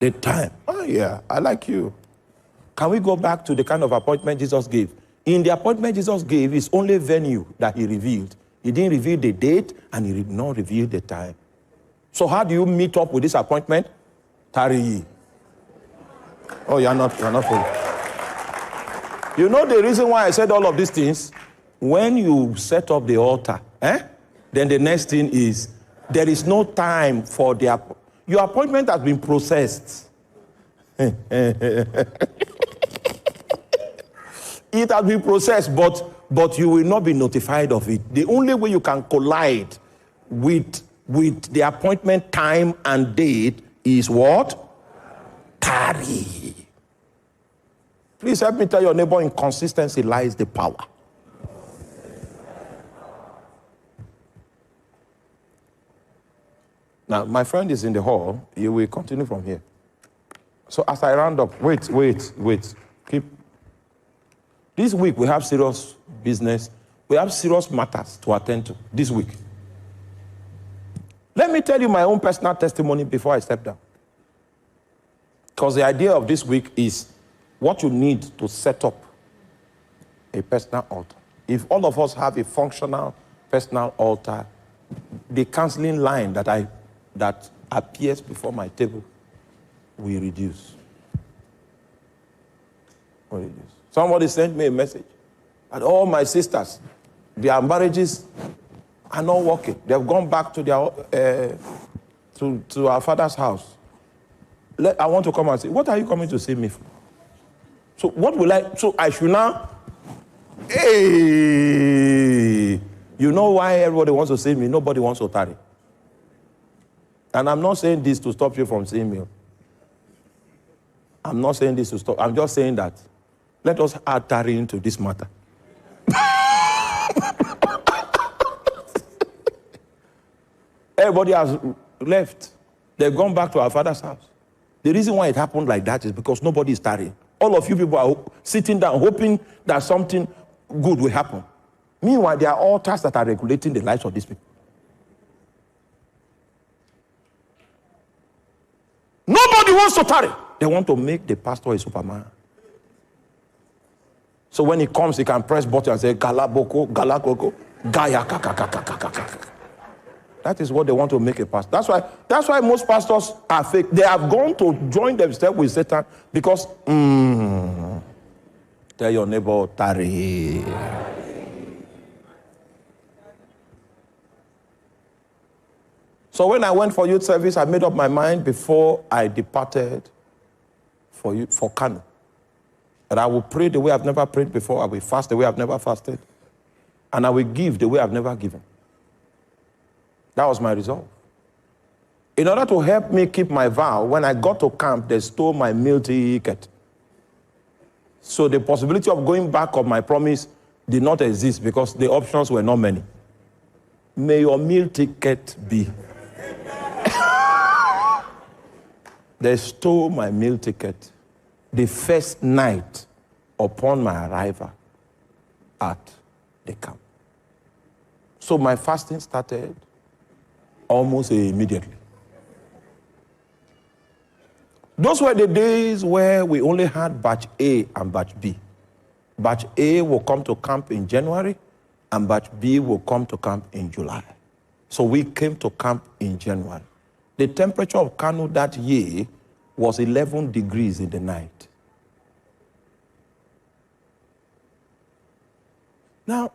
The time. Oh, yeah, I like you. Can we go back to the kind of appointment Jesus gave? In the appointment Jesus gave, it's only venue that he revealed. He didn't reveal the date, and he did not reveal the time. So how do you meet up with this appointment? Tarry ye. Oh, you're not full. You know the reason why I said all of these things? When you set up the altar, then the next thing is, there is no time for your appointment has been processed. It has been processed, but you will not be notified of it. The only way you can collide with the appointment time and date is what? Tarry. Please help me tell your neighbor, in consistency lies the power. Now, my friend is in the hall. You will continue from here. So as I round up, wait. Keep. This week we have serious business. We have serious matters to attend to this week. Let me tell you my own personal testimony before I step down. Because the idea of this week is what you need to set up a personal altar. If all of us have a functional personal altar, the counseling line that appears before my table will reduce. Somebody sent me a message that all my sisters, their marriages are not working. They've gone back to their to our father's house. I want to come and say, what are you coming to see me for? So what will I? So I should now. Hey, you know why everybody wants to see me? Nobody wants to tarry. And I'm not saying this to stop you from seeing me. I'm not saying this to stop. I'm just saying that let us add tarry into this matter. Everybody has left. They've gone back to our father's house. The reason why it happened like that is because nobody is tarrying. All of you people are sitting down hoping that something good will happen. Meanwhile, there are altars that are regulating the lives of these people. Nobody wants to tarry. They want to make the pastor a Superman. So when he comes, he can press button and say, Galaboko, Galakoko, Gaya, Kaka. That is what they want to make a pastor. That's why most pastors are fake. They have gone to join themselves with Satan because, tell your neighbor, tarry. So when I went for youth service, I made up my mind before I departed for Kano. That I will pray the way I've never prayed before. I will fast the way I've never fasted. And I will give the way I've never given. That was my resolve. In order to help me keep my vow, when I got to camp, they stole my meal ticket. So the possibility of going back on my promise did not exist because the options were not many. May your meal ticket be. They stole my meal ticket the first night upon my arrival at the camp. So my fasting started almost immediately. Those were the days where we only had batch A and batch B. Batch A will come to camp in January, and batch B will come to camp in July. So we came to camp in January. The temperature of Kano that year was 11 degrees in the night. Now,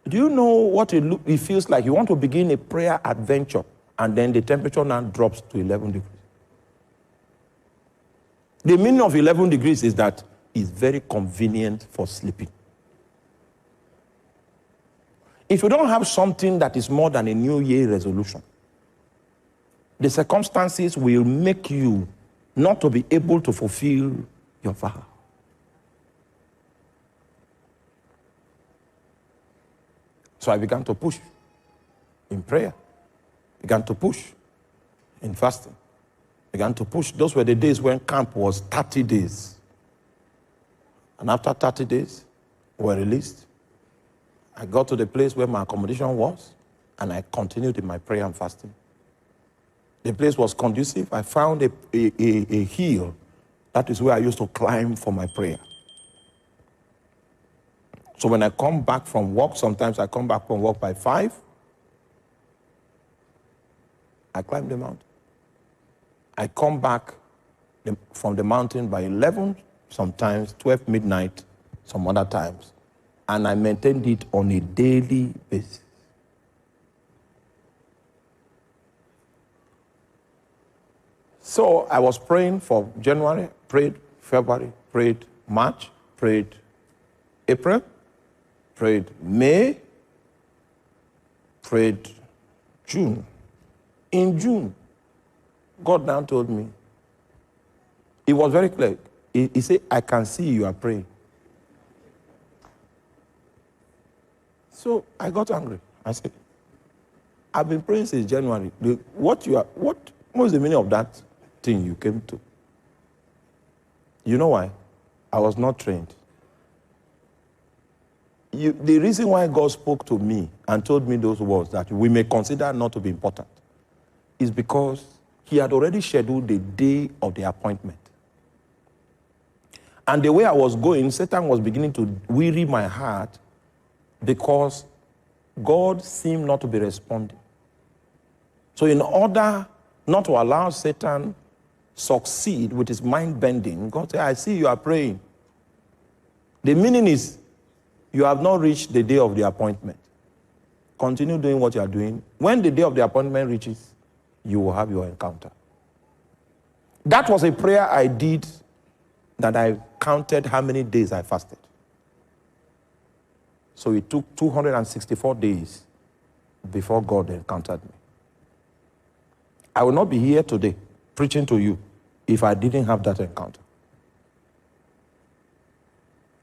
do you know what it feels like? You want to begin a prayer adventure, and then the temperature now drops to 11 degrees. The meaning of 11 degrees is that it's very convenient for sleeping. If you don't have something that is more than a New Year resolution, the circumstances will make you not to be able to fulfill your vow. So I began to push in prayer, began to push in fasting, began to push. Those were the days when camp was 30 days. And after 30 days, we were released. I got to the place where my accommodation was, and I continued in my prayer and fasting. The place was conducive. I found a hill. That is where I used to climb for my prayer. So when I come back from work, sometimes I come back from work by 5, I climb the mountain. I come back from the mountain by 11, sometimes 12 midnight, some other times. And I maintained it on a daily basis. So I was praying for January, prayed February, prayed March, prayed April, prayed May, prayed June. In June, God now told me, it was very clear. He said, I can see you are praying. So I got angry. I said, I've been praying since January. What was the meaning of that thing you came to? You know why? I was not trained. The reason why God spoke to me and told me those words that we may consider not to be important is because he had already scheduled the day of the appointment. And the way I was going, Satan was beginning to weary my heart because God seemed not to be responding. So in order not to allow Satan succeed with his mind bending, God said, I see you are praying. The meaning is, you have not reached the day of the appointment. Continue doing what you are doing. When the day of the appointment reaches, you will have your encounter. That was a prayer I did that I counted how many days I fasted. So it took 264 days before God encountered me. I will not be here today preaching to you if I didn't have that encounter.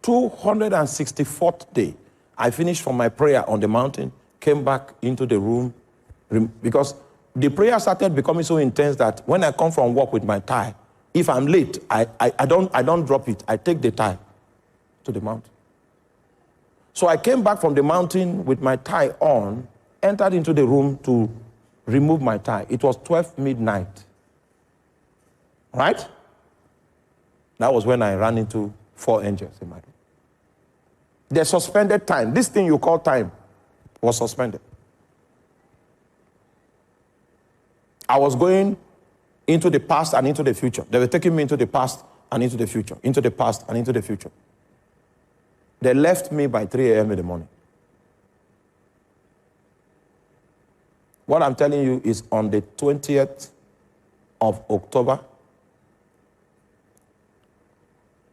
264th day, I finished from my prayer on the mountain, came back into the room, because the prayer started becoming so intense that when I come from work with my tie, if I'm late, I don't drop it. I take the tie to the mountain. So I came back from the mountain with my tie on, entered into the room to remove my tie. It was 12 midnight. Right? That was when I ran into 4 angels in my room. The suspended time, this thing you call time, was suspended. I was going into the past and into the future. They were taking me into the past and into the future, into the past and into the future. They left me by 3 a.m. in the morning. What I'm telling you is on the 20th of October,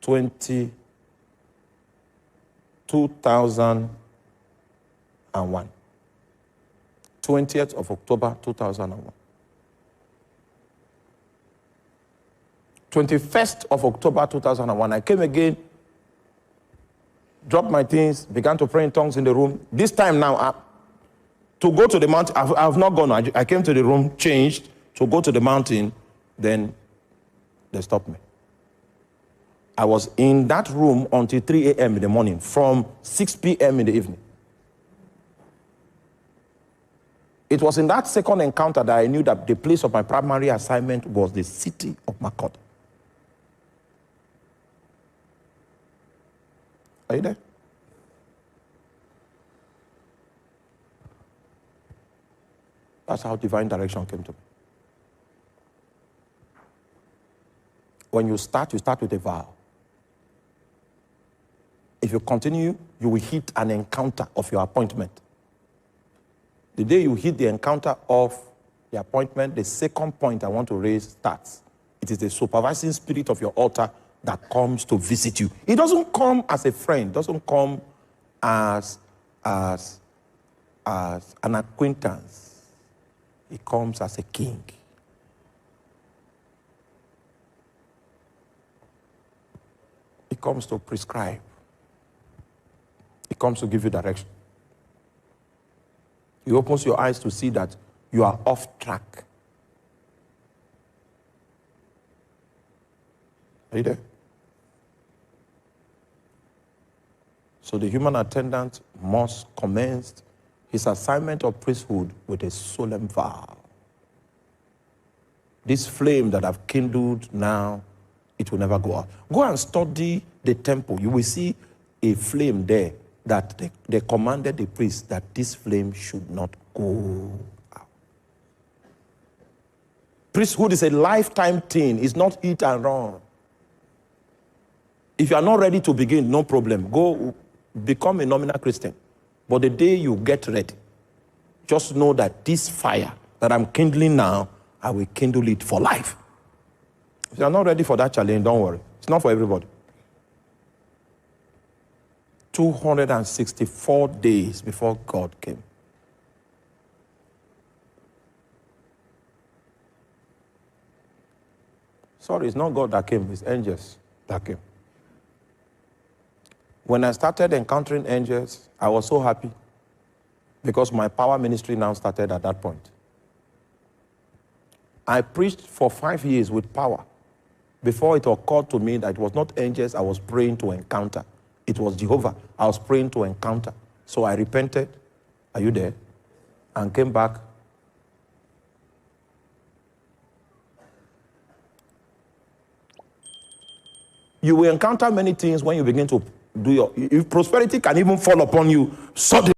2001. 20th of October, 2001. 21st of October, 2001, I came again, dropped my things, began to pray in tongues in the room. This time now, to go to the mountain, I've not gone. I came to the room, changed, to go to the mountain, then they stopped me. I was in that room until 3 a.m. in the morning, from 6 p.m. in the evening. It was in that second encounter that I knew that the place of my primary assignment was the city of Makurdi. Are you there? That's how divine direction came to me. When you start with a vow. If you continue, you will hit an encounter of your appointment. The day you hit the encounter of the appointment, the second point I want to raise starts. It is the supervising spirit of your altar that comes to visit you. It doesn't come as a friend, it doesn't come as an acquaintance. It comes as a king. It comes to prescribe. It comes to give you direction. He opens your eyes to see that you are off track. Are you there? So the human attendant must commence his assignment of priesthood with a solemn vow. This flame that I've kindled now, it will never go out. Go and study the temple. You will see a flame there that they commanded the priest that this flame should not go out. Priesthood is a lifetime thing. It's not hit and run. If you are not ready to begin, no problem. Go become a nominal Christian. But the day you get ready, just know that this fire that I'm kindling now, I will kindle it for life. If you are not ready for that challenge, don't worry. It's not for everybody. 264 days before God came. Sorry, it's not God that came, it's angels that came. When I started encountering angels, I was so happy because my power ministry now started at that point. I preached for 5 years with power before it occurred to me that it was not angels I was praying to encounter. It was Jehovah I was praying to encounter. So I repented. Are you there? And came back. You will encounter many things when you begin to do if prosperity can even fall upon you suddenly.